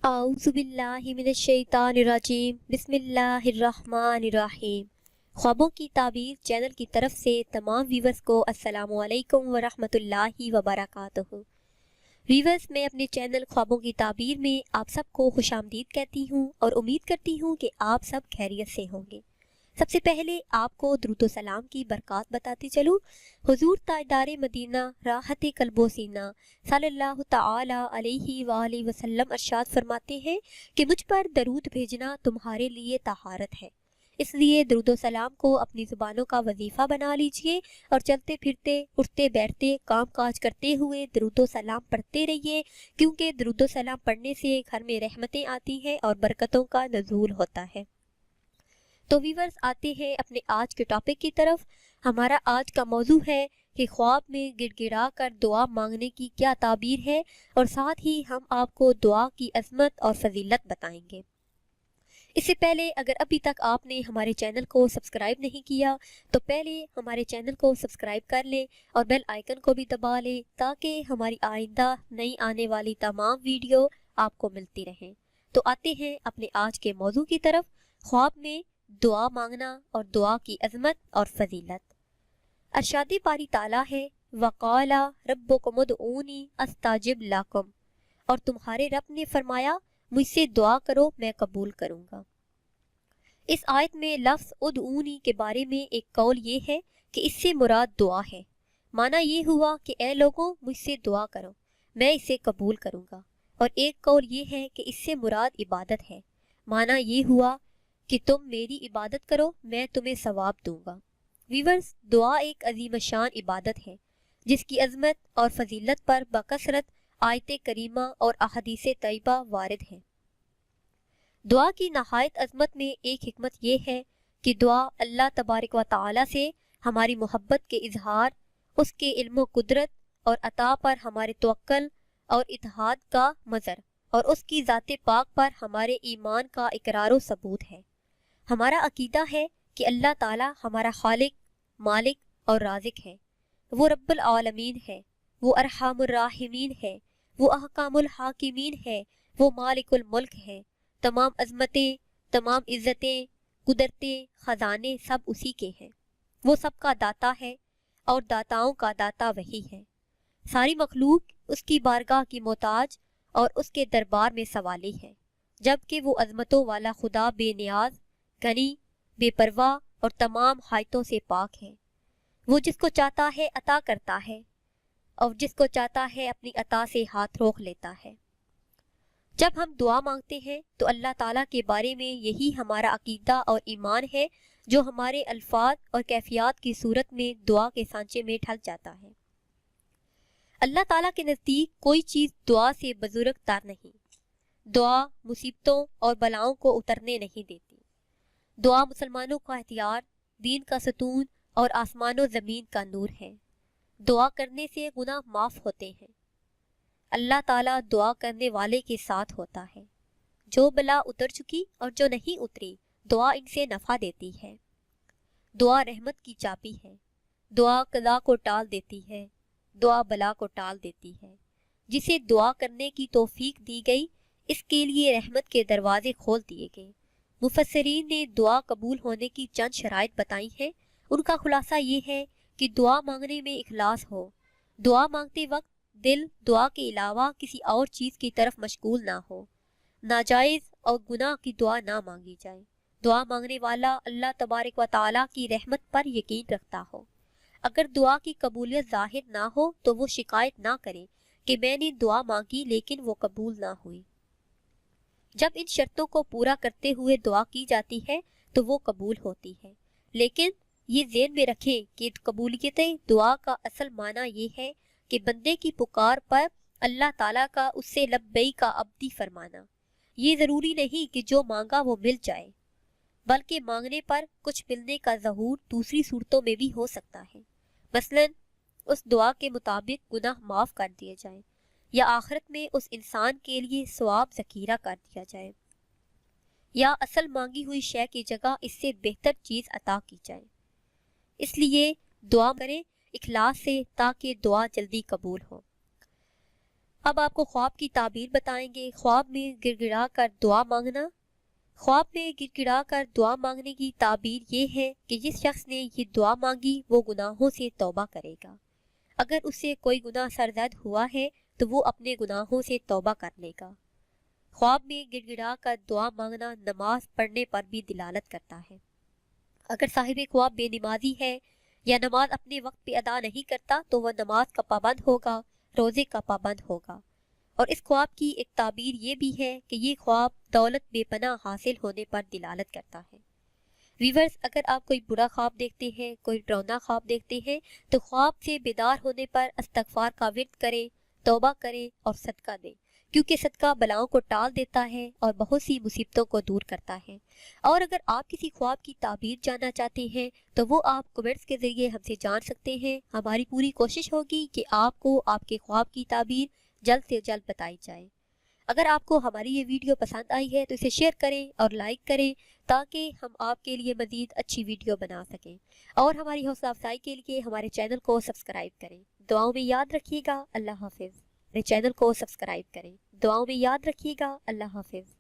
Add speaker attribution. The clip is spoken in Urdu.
Speaker 1: اعوذ باللہ من الشیطان الرجیم بسم اللہ الرحمن الرحیم۔ خوابوں کی تعبیر چینل کی طرف سے تمام ویورز کو السلام علیکم ورحمۃ اللہ وبرکاتہ۔ ویورز، میں اپنے چینل خوابوں کی تعبیر میں آپ سب کو خوش آمدید کہتی ہوں اور امید کرتی ہوں کہ آپ سب خیریت سے ہوں گے۔ سب سے پہلے آپ کو درود و سلام کی برکات بتاتی چلوں۔ حضور تاجدار مدینہ راحت قلب و سینہ صلی اللہ تعالی علیہ وآلہ وسلم ارشاد فرماتے ہیں کہ مجھ پر درود بھیجنا تمہارے لیے طہارت ہے، اس لیے درود و سلام کو اپنی زبانوں کا وظیفہ بنا لیجئے اور چلتے پھرتے اٹھتے بیٹھتے کام کاج کرتے ہوئے درود و سلام پڑھتے رہیے، کیونکہ درود و سلام پڑھنے سے گھر میں رحمتیں آتی ہیں اور برکتوں کا نزول ہوتا ہے۔ تو ویورز، آتے ہیں اپنے آج کے ٹاپک کی طرف۔ ہمارا آج کا موضوع ہے کہ خواب میں گڑ گڑا کر دعا مانگنے کی کیا تعبیر ہے، اور ساتھ ہی ہم آپ کو دعا کی عظمت اور فضیلت بتائیں گے۔ اس سے پہلے اگر ابھی تک آپ نے ہمارے چینل کو سبسکرائب نہیں کیا تو پہلے ہمارے چینل کو سبسکرائب کر لیں اور بیل آئیکن کو بھی دبا لیں تاکہ ہماری آئندہ نئی آنے والی تمام ویڈیو آپ کو ملتی رہیں۔ تو آتے ہیں اپنے آج کے موضوع کی طرف، خواب میں دعا مانگنا اور دعا کی عظمت اور فضیلت۔ ارشاد باری تعالیٰ ہے، وَقَالَ رَبُّكُمُ ادْعُونِي أَسْتَجِبْ لَكُمْ، اور تمہارے رب نے فرمایا مجھ سے دعا کرو میں قبول کروں گا۔ اس آیت میں لفظ ادعونی کے بارے میں ایک قول یہ ہے کہ اس سے مراد دعا ہے۔ معنی یہ ہوا کہ اے لوگوں مجھ سے دعا کرو میں اسے قبول کروں گا، اور ایک قول یہ ہے کہ اس سے مراد عبادت ہے۔ معنی یہ ہوا کہ تم میری عبادت کرو میں تمہیں ثواب دوں گا۔ ویورز، دعا ایک عظیم شان عبادت ہے جس کی عظمت اور فضیلت پر بکثرت آیت کریمہ اور احادیث طیبہ وارد ہیں۔ دعا کی نہایت عظمت میں ایک حکمت یہ ہے کہ دعا اللہ تبارک و تعالی سے ہماری محبت کے اظہار، اس کے علم و قدرت اور عطا پر ہمارے توکل اور اتحاد کا مظہر، اور اس کی ذات پاک پر ہمارے ایمان کا اقرار و ثبوت ہے۔ ہمارا عقیدہ ہے کہ اللہ تعالی ہمارا خالق، مالک اور رازق ہے، وہ رب العالمین ہے، وہ ارحم الراحمین ہے، وہ احکام الحاکمین ہے، وہ مالک الملک ہے۔ تمام عظمتیں، تمام عزتیں، قدرتیں، خزانے سب اسی کے ہیں۔ وہ سب کا داتا ہے اور داتاؤں کا داتا وہی ہے۔ ساری مخلوق اس کی بارگاہ کی محتاج اور اس کے دربار میں سوالی ہے، جبکہ وہ عظمتوں والا خدا بے نیاز، غنی، بے پرواہ اور تمام حاجتوں سے پاک ہے۔ وہ جس کو چاہتا ہے عطا کرتا ہے اور جس کو چاہتا ہے اپنی عطا سے ہاتھ روک لیتا ہے۔ جب ہم دعا مانگتے ہیں تو اللہ تعالیٰ کے بارے میں یہی ہمارا عقیدہ اور ایمان ہے جو ہمارے الفاظ اور کیفیات کی صورت میں دعا کے سانچے میں ڈھل جاتا ہے۔ اللہ تعالیٰ کے نزدیک کوئی چیز دعا سے بزرگ تر نہیں۔ دعا مصیبتوں اور بلاؤں کو اترنے نہیں دیتی۔ دعا مسلمانوں کا ہتھیار، دین کا ستون اور آسمان و زمین کا نور ہے۔ دعا کرنے سے گناہ معاف ہوتے ہیں۔ اللہ تعالیٰ دعا کرنے والے کے ساتھ ہوتا ہے۔ جو بلا اتر چکی اور جو نہیں اتری، دعا ان سے نفع دیتی ہے۔ دعا رحمت کی چابی ہے۔ دعا قضا کو ٹال دیتی ہے، دعا بلا کو ٹال دیتی ہے۔ جسے دعا کرنے کی توفیق دی گئی اس کے لیے رحمت کے دروازے کھول دیے گئے۔ مفسرین نے دعا قبول ہونے کی چند شرائط بتائی ہیں۔ ان کا خلاصہ یہ ہے کہ دعا مانگنے میں اخلاص ہو، دعا مانگتے وقت دل دعا کے علاوہ کسی اور چیز کی طرف مشغول نہ ہو، ناجائز اور گناہ کی دعا نہ مانگی جائے، دعا مانگنے والا اللہ تبارک و تعالیٰ کی رحمت پر یقین رکھتا ہو۔ اگر دعا کی قبولیت ظاہر نہ ہو تو وہ شکایت نہ کرے کہ میں نے دعا مانگی لیکن وہ قبول نہ ہوئی۔ جب ان شرطوں کو پورا کرتے ہوئے دعا کی جاتی ہے تو وہ قبول ہوتی ہے، لیکن یہ ذہن میں رکھیں کہ قبولیت دعا کا اصل معنی یہ ہے کہ بندے کی پکار پر اللہ تعالیٰ کا اس سے لبیک کا ابدی فرمانا۔ یہ ضروری نہیں کہ جو مانگا وہ مل جائے، بلکہ مانگنے پر کچھ ملنے کا ظہور دوسری صورتوں میں بھی ہو سکتا ہے۔ مثلا اس دعا کے مطابق گناہ معاف کر دیے جائیں، یا آخرت میں اس انسان کے لیے ثواب ذخیرہ کر دیا جائے، یا اصل مانگی ہوئی شے کی جگہ اس سے بہتر چیز عطا کی جائے۔ اس لیے دعا کریں اخلاص سے تاکہ دعا جلدی قبول ہو۔ اب آپ کو خواب کی تعبیر بتائیں گے۔ خواب میں گڑ گڑا کر دعا مانگنا۔ خواب میں گڑ گڑا کر دعا مانگنے کی تعبیر یہ ہے کہ جس شخص نے یہ دعا مانگی وہ گناہوں سے توبہ کرے گا۔ اگر اس سے کوئی گناہ سرزد ہوا ہے تو وہ اپنے گناہوں سے توبہ کر لے گا۔ خواب میں گڑ گڑا کر دعا مانگنا نماز پڑھنے پر بھی دلالت کرتا ہے۔ اگر صاحب خواب بے نمازی ہے یا نماز اپنے وقت پہ ادا نہیں کرتا تو وہ نماز کا پابند ہوگا، روزے کا پابند ہوگا۔ اور اس خواب کی ایک تعبیر یہ بھی ہے کہ یہ خواب دولت بے پناہ حاصل ہونے پر دلالت کرتا ہے۔ ویورز، اگر آپ کوئی برا خواب دیکھتے ہیں، کوئی ڈراؤنا خواب دیکھتے ہیں تو خواب سے بیدار ہونے پر استغفار کا ورد کریں، توبہ کریں اور صدقہ دیں، کیونکہ صدقہ بلاؤں کو ٹال دیتا ہے اور بہت سی مصیبتوں کو دور کرتا ہے۔ اور اگر آپ کسی خواب کی تعبیر جاننا چاہتے ہیں تو وہ آپ کمنٹس کے ذریعے ہم سے جان سکتے ہیں۔ ہماری پوری کوشش ہوگی کہ آپ کو آپ کے خواب کی تعبیر جلد سے جلد بتائی جائے۔ اگر آپ کو ہماری یہ ویڈیو پسند آئی ہے تو اسے شیئر کریں اور لائک کریں تاکہ ہم آپ کے لیے مزید اچھی ویڈیو بنا سکیں، اور ہماری حوصلہ افزائی کے لیے ہمارے چینل کو سبسکرائب کریں۔ دعاؤں میں یاد رکھیے گا۔ اللہ حافظ۔ ہمارے چینل کو سبسکرائب کریں۔ دعاؤں میں یاد رکھیے گا۔ اللہ حافظ۔